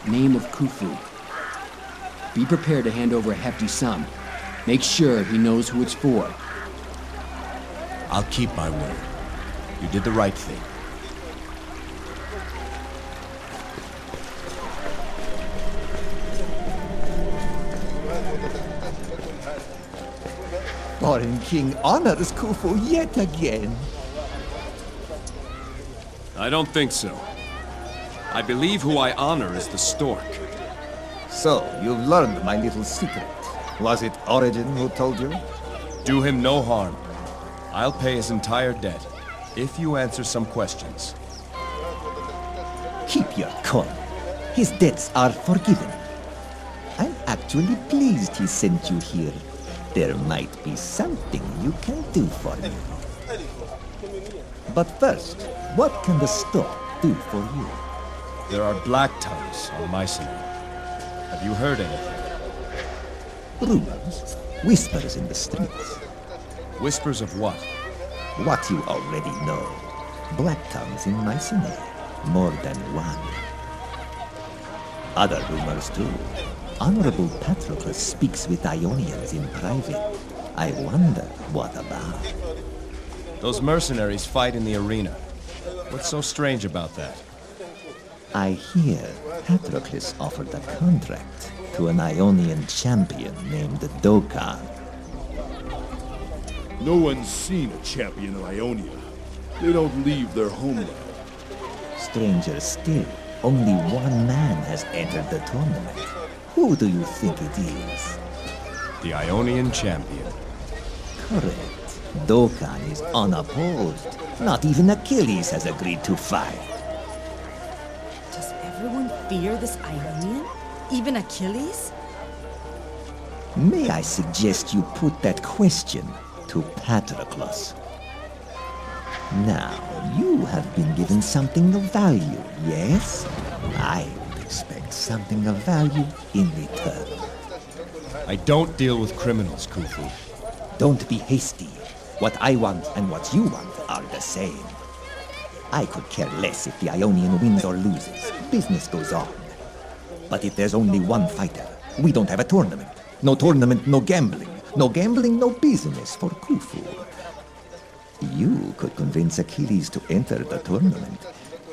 name of Khufu. Be prepared to hand over a hefty sum. Make sure he knows who it's for. I'll keep my word. You did the right thing. Foreign king honors Khufu yet again. I don't think so. I believe who I honor is the stork. So, you've learned my little secret. Was it Origin who told you? Do him no harm. I'll pay his entire debt, if you answer some questions. Keep your calm. His debts are forgiven. I'm actually pleased he sent you here. There might be something you can do for me. But first, what can the stork do for you? There are black tongues on Mycenae. Have you heard anything? Rumors, whispers in the streets. Whispers of what? What you already know. Black tongues in Mycenae. More than one. Other rumors too. Honorable Patroclus speaks with Ionians in private. I wonder what about. Those mercenaries fight in the arena. What's so strange about that? I hear Patroclus offered a contract to an Ionian champion named Dokkan. No one's seen a champion of Ionia. They don't leave their homeland. Stranger still, only one man has entered the tournament. Who do you think it is? The Ionian champion. Correct. Dokkan is unopposed. Not even Achilles has agreed to fight. Does everyone fear this Ionian? Even Achilles? May I suggest you put that question to Patroclus? Now, you have been given something of value, yes? I would expect something of value in return. I don't deal with criminals, Khufu. Don't be hasty. What I want and what you want are the same. I could care less if the Ionian wins or loses. Business goes on. But if there's only one fighter, we don't have a tournament. No tournament, no gambling. No gambling, no business for Khufu. You could convince Achilles to enter the tournament.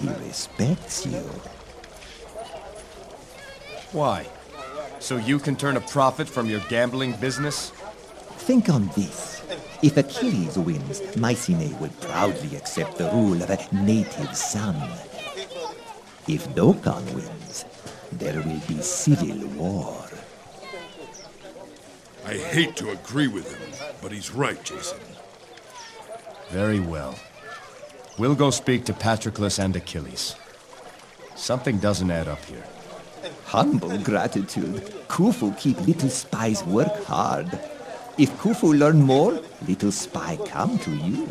He respects you. Why? So you can turn a profit from your gambling business? Think on this. If Achilles wins, Mycenae will proudly accept the rule of a native son. If Dokkan wins, there will be civil war. I hate to agree with him, but he's right, Jason. Very well. We'll go speak to Patroclus and Achilles. Something doesn't add up here. Humble gratitude. Khufu keep little spies work hard. If Khufu learn more, little spy come to you.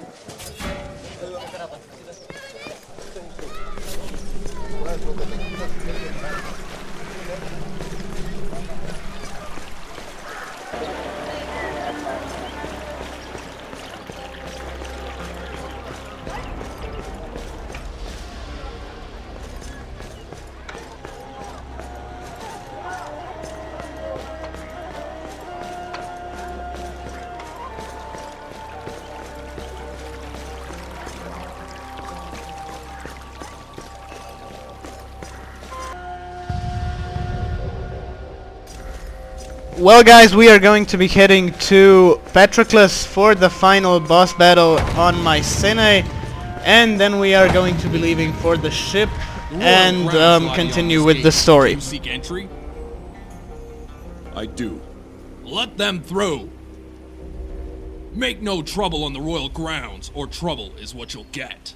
Well guys, we are going to be heading to Patroclus for the final boss battle on Mycenae, and then we are going to be leaving for the ship and continue with the story. You seek entry? I do. Let them through. Make no trouble on the royal grounds, or trouble is what you'll get.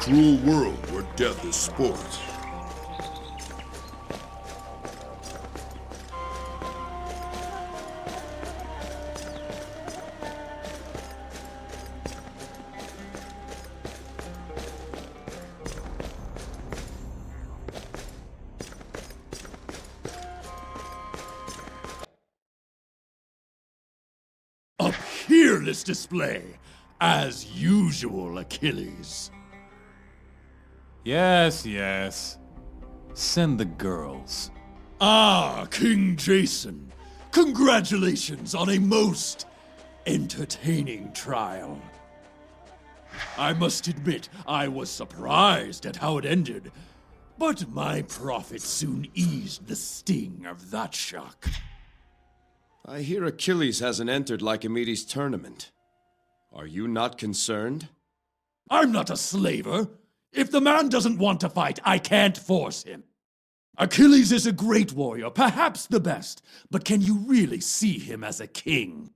cruel world where death is sport. A peerless display, as usual, Achilles. Yes, yes. Send the girls. Ah, King Jason, congratulations on a most entertaining trial. I must admit, I was surprised at how it ended, but my prophet soon eased the sting of that shock. I hear Achilles hasn't entered Lycomedes' tournament. Are you not concerned? I'm not a slaver. If the man doesn't want to fight, I can't force him. Achilles is a great warrior, perhaps the best, but can you really see him as a king?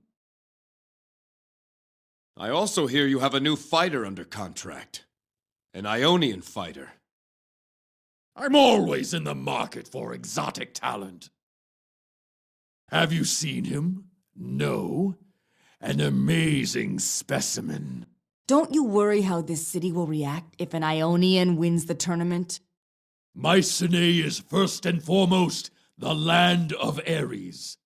I also hear you have a new fighter under contract. An Ionian fighter. I'm always in the market for exotic talent. Have you seen him? No? An amazing specimen. Don't you worry how this city will react if an Ionian wins the tournament? Mycenae is first and foremost the land of Ares.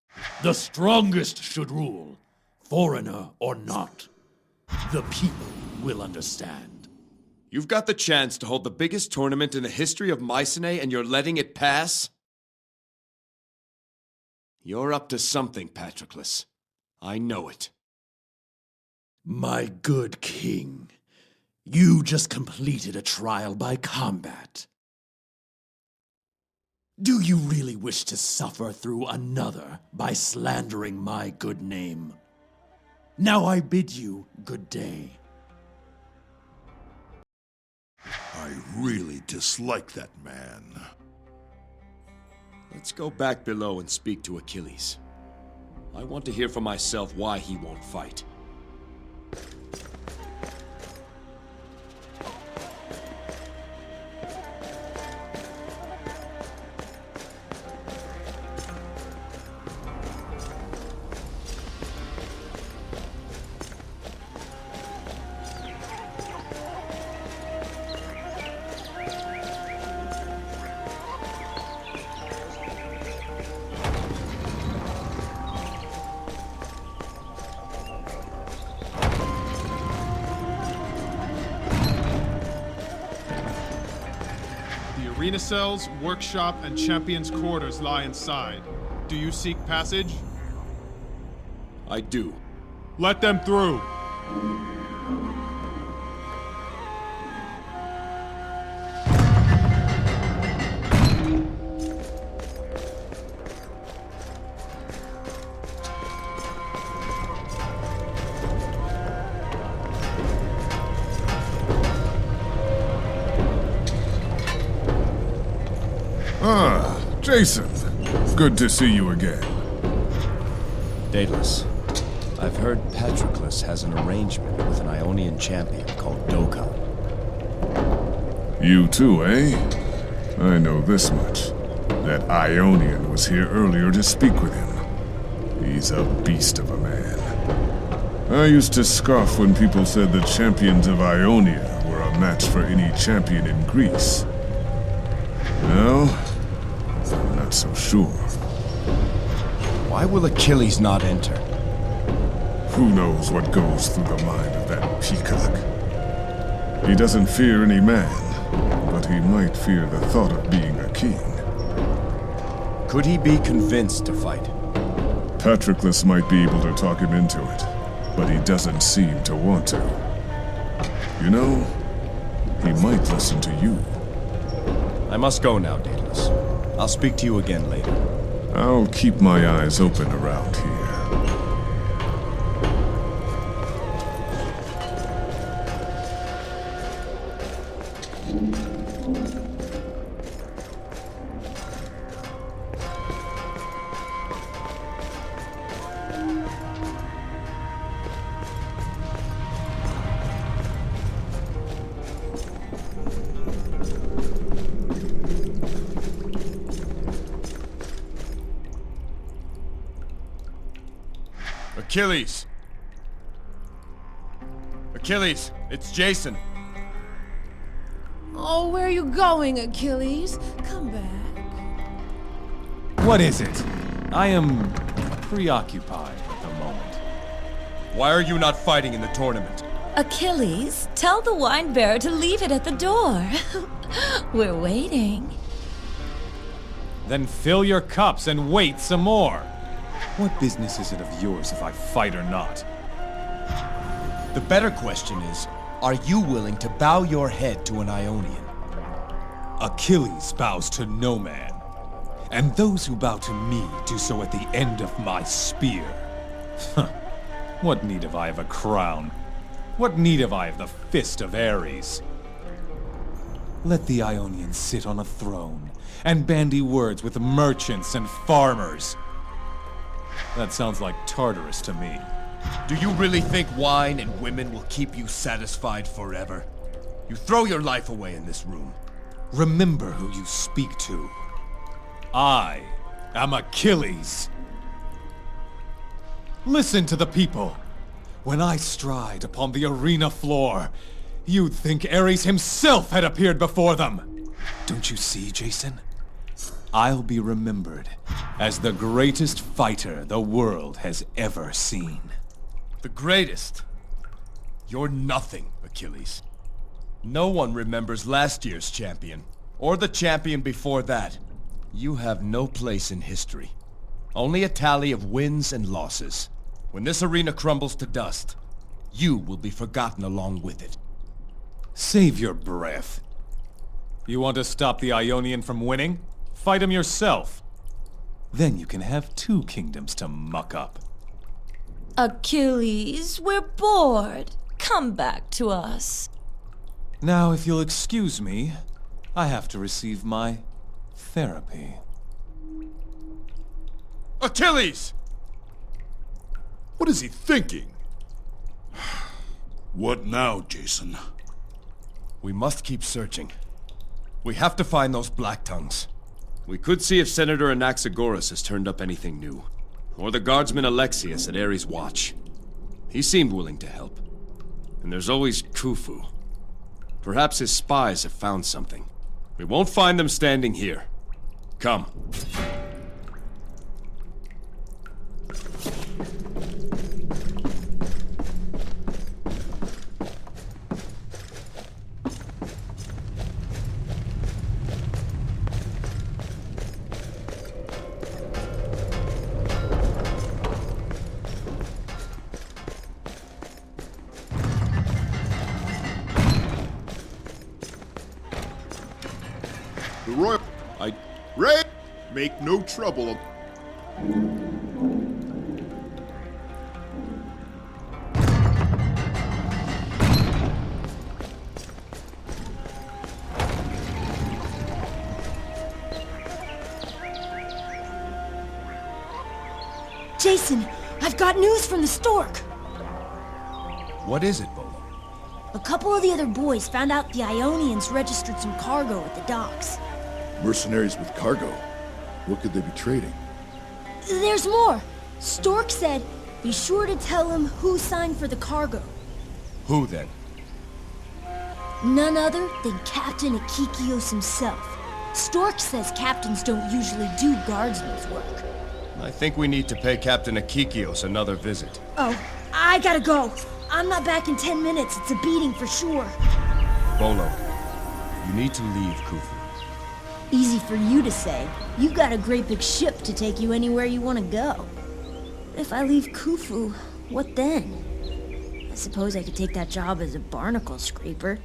The strongest should rule, foreigner or not. The people will understand. You've got the chance to hold the biggest tournament in the history of Mycenae and you're letting it pass? You're up to something, Patroclus. I know it. My good king, you just completed a trial by combat. Do you really wish to suffer through another by slandering my good name? Now I bid you good day. I really dislike that man. Let's go back below and speak to Achilles. I want to hear for myself why he won't fight. Arena cells, workshop, and champion's quarters lie inside. Do you seek passage? I do. Let them through! Ah, Jason. Good to see you again. Daedalus, I've heard Patroclus has an arrangement with an Ionian champion called Dokkan. You too, eh? I know this much. That Ionian was here earlier to speak with him. He's a beast of a man. I used to scoff when people said the champions of Ionia were a match for any champion in Greece. Well, I'm not so sure. Why will Achilles not enter? Who knows what goes through the mind of that peacock? He doesn't fear any man, but he might fear the thought of being a king. Could he be convinced to fight? Patroclus might be able to talk him into it, but he doesn't seem to want to. You know, he might listen to you. I must go now, Daedalus. I'll speak to you again later. I'll keep my eyes open around here. Achilles! Achilles, it's Jason. Oh, where are you going, Achilles? Come back. What is it? I am preoccupied at the moment. Why are you not fighting in the tournament? Achilles, tell the wine bearer to leave it at the door. We're waiting. Then fill your cups and wait some more. What business is it of yours if I fight or not? The better question is, are you willing to bow your head to an Ionian? Achilles bows to no man, and those who bow to me do so at the end of my spear. What need have I of a crown? What need have I of the fist of Ares? Let the Ionians sit on a throne and bandy words with merchants and farmers. That sounds like Tartarus to me. Do you really think wine and women will keep you satisfied forever? You throw your life away in this room. Remember who you speak to. I am Achilles. Listen to the people. When I stride upon the arena floor, you'd think Ares himself had appeared before them. Don't you see, Jason? I'll be remembered as the greatest fighter the world has ever seen. The greatest? You're nothing, Achilles. No one remembers last year's champion, or the champion before that. You have no place in history. Only a tally of wins and losses. When this arena crumbles to dust, you will be forgotten along with it. Save your breath. You want to stop the Ionian from winning? Fight him yourself. Then you can have 2 kingdoms to muck up. Achilles, we're bored. Come back to us. Now, if you'll excuse me, I have to receive my therapy. Achilles! What is he thinking? What now, Jason? We must keep searching. We have to find those Black Tongues. We could see if Senator Anaxagoras has turned up anything new. Or the guardsman Alexius at Ares' watch. He seemed willing to help. And there's always Khufu. Perhaps his spies have found something. We won't find them standing here. Come. The royal... Ray! Make no trouble. Jason, I've got news from the stork. What is it, Bolo? A couple of the other boys found out the Ionians registered some cargo at the docks. Mercenaries with cargo? What could they be trading? There's more. Stork said, be sure to tell him who signed for the cargo. Who then? None other than Captain Akikios himself. Stork says captains don't usually do guardsmen's work. I think we need to pay Captain Akikios another visit. Oh, I gotta go. I'm not back in 10 minutes. It's a beating for sure. Bolo, you need to leave Khufu. Easy for you to say. You've got a great big ship to take you anywhere you want to go. If I leave Khufu, what then? I suppose I could take that job as a barnacle scraper.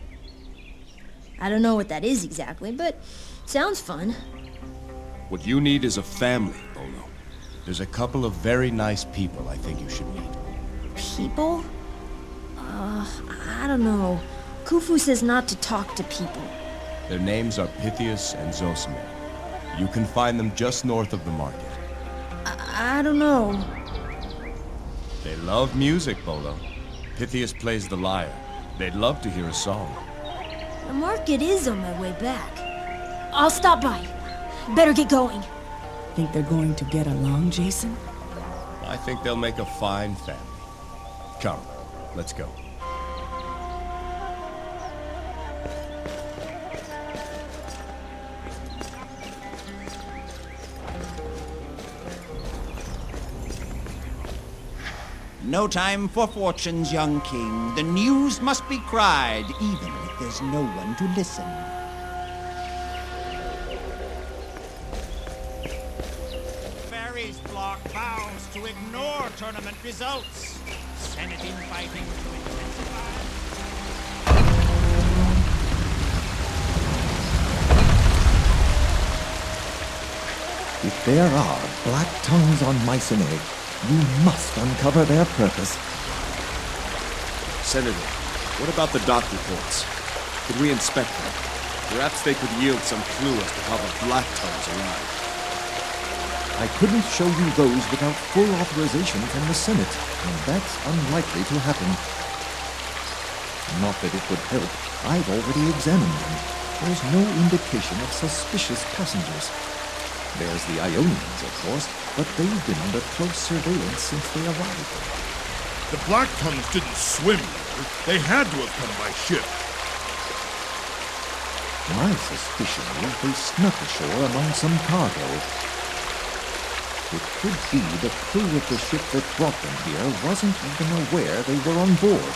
I don't know what that is exactly, but sounds fun. What you need is a family, Bolo. There's a couple of very nice people I think you should meet. People? I don't know. Khufu says not to talk to people. Their names are Pythias and Zosime. You can find them just north of the market. I don't know. They love music, Bolo. Pythias plays the lyre. They'd love to hear a song. The market is on my way back. I'll stop by. Better get going. Think they're going to get along, Jason? I think they'll make a fine family. Come, let's go. No time for fortunes, young king. The news must be cried, even if there's no one to listen. Ferry's block vows to ignore tournament results. Senate infighting to intensify. If there are black tongues on Mycenae, you must uncover their purpose. Senator, what about the dock reports? Could we inspect them? Perhaps they could yield some clue as to how the Black Tongues arrived. I couldn't show you those without full authorization from the Senate, and that's unlikely to happen. Not that it would help. I've already examined them. There's no indication of suspicious passengers. There's the Ionians, of course, but they've been under close surveillance since they arrived. The Black Tongues didn't swim, though. They had to have come by ship. My suspicion is they snuck ashore among some cargo. It could be the crew of the ship that brought them here wasn't even aware they were on board.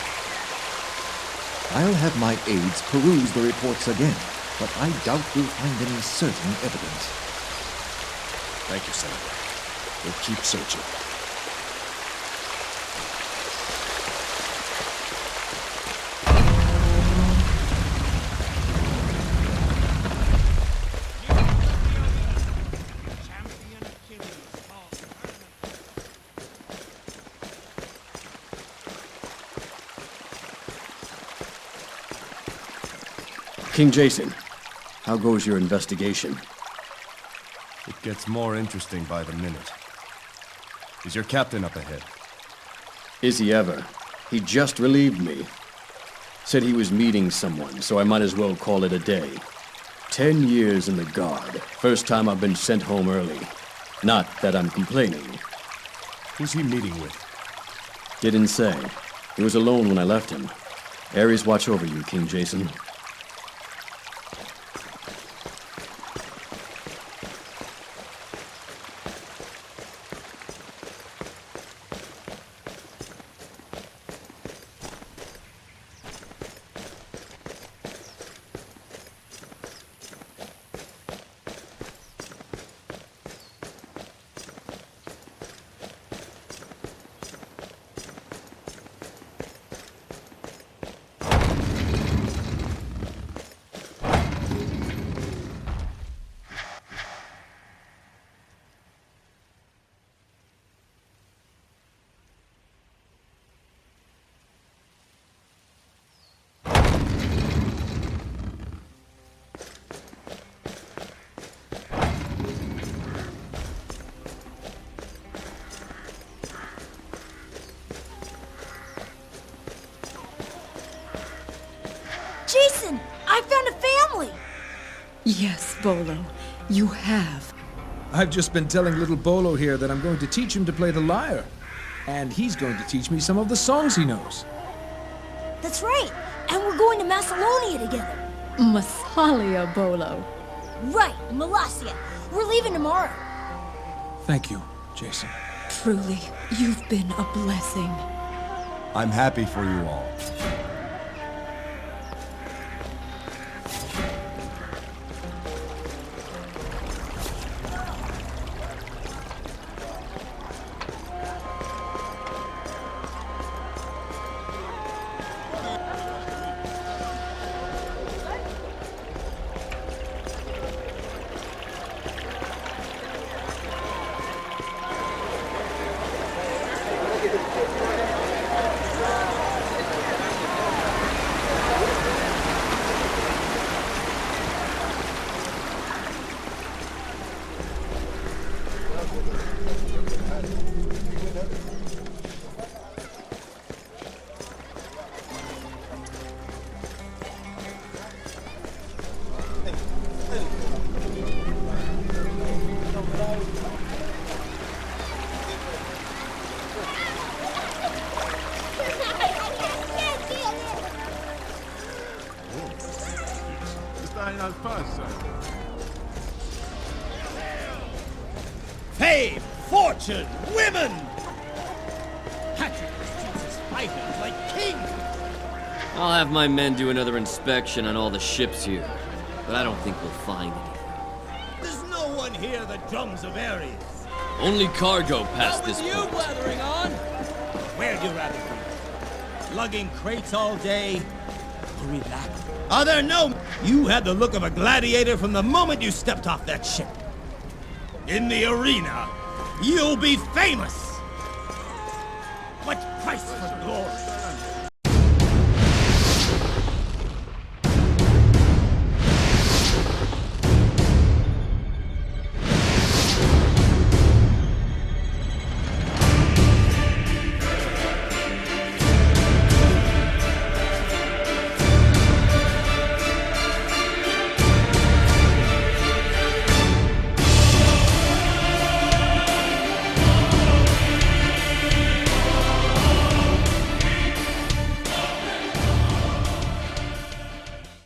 I'll have my aides peruse the reports again, but I doubt we'll find any certain evidence. Thank you, Senator. We'll keep searching. King Jason, how goes your investigation? It gets more interesting by the minute. Is your captain up ahead? Is he ever? He just relieved me. Said he was meeting someone, so I might as well call it a day. 10 years in the Guard. First time I've been sent home early. Not that I'm complaining. Who's he meeting with? Didn't say. He was alone when I left him. Ares watch over you, King Jason. Jason, I found a family! Yes, Bolo, you have. I've just been telling little Bolo here that I'm going to teach him to play the lyre. And he's going to teach me some of the songs he knows. That's right, and we're going to Macedonia together. Massalia, Bolo. Right, Molossia. We're leaving tomorrow. Thank you, Jason. Truly, you've been a blessing. I'm happy for you all. Fame, fortune, women! Patrick treats his fighters like kings! I'll have my men do another inspection on all the ships here, but I don't think we'll find anything. There's no one here that drums of Ares. Only cargo past this you point. blathering on? Where'd you rather be? Lugging crates all day? Or relaxing? Are there no... You had the look of a gladiator from the moment you stepped off that ship. In the arena, you'll be famous! What price for glory?